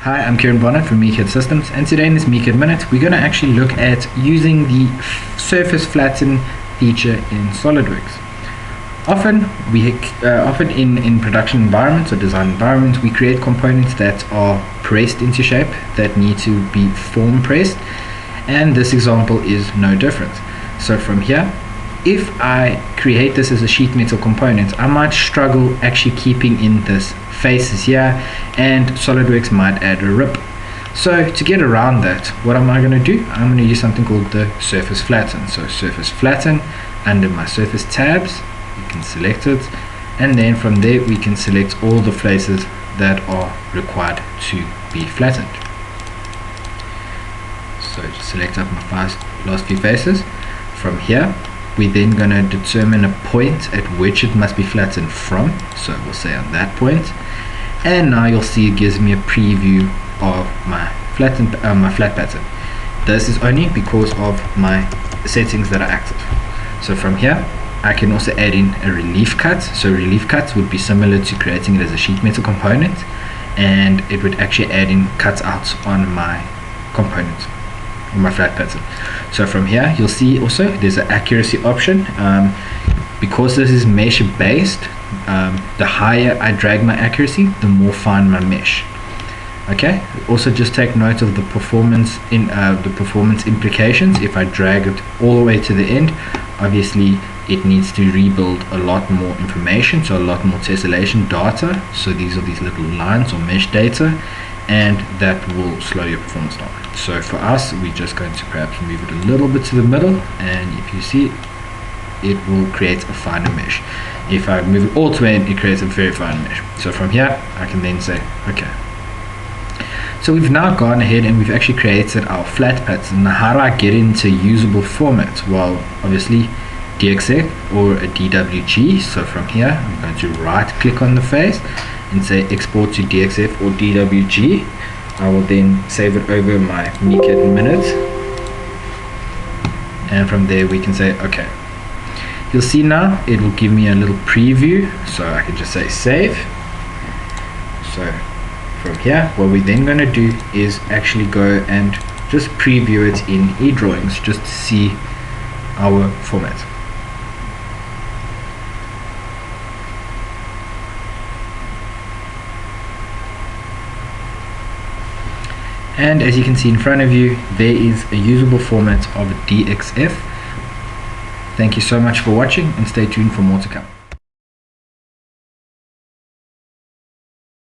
Hi, I'm Kierin Barnard from Mecad Systems, and today in this Mecad Minute we're going to actually look at using the surface flatten feature in SOLIDWORKS. Often in production environments or design environments, we create components that are pressed into shape, that need to be form pressed, and this example is no different. So from here, if I create this as a sheet metal component, I might struggle actually keeping in this faces here, and SOLIDWORKS might add a rip. So to get around that, what am I going to do? I'm going to use something called the surface flatten. So surface flatten, under my surface tabs, you can select it, and then from there we can select all the faces that are required to be flattened. So just select up my last few faces. From here, we're then going to determine a point at which it must be flattened from. So we'll say on that point. And now you'll see it gives me a preview of my flat pattern. This is only because of my settings that are active. So from here, I can also add in a relief cut. So relief cuts would be similar to creating it as a sheet metal component, and it would actually add in cutouts on my component, on my flat pattern. So from here, you'll see also there's an accuracy option. Because this is mesh based, the higher I drag my accuracy, the more fine my mesh. Okay. Also, just take note of the performance implications. If I drag it all the way to the end, obviously it needs to rebuild a lot more information, so a lot more tessellation data. So these are these little lines or mesh data, and that will slow your performance down. So for us, we're just going to perhaps move it a little bit to the middle, and if you see, it will create a finer mesh. If I move it all to the end, it creates a very fine mesh. So from here, I can then say, okay. So we've now gone ahead and we've actually created our flat pattern. Now, how do I get into usable format? Well, obviously DXF or a DWG. So from here, I'm going to right click on the face and say export to DXF or DWG. I will then save it over my Mecad minute, and from there we can say okay. You'll see now it will give me a little preview, so I can just say save. So from here, what we're then going to do is actually go and just preview it in eDrawings just to see our format. And as you can see in front of you, there is a usable format of DXF. Thank you so much for watching, and stay tuned for more to come.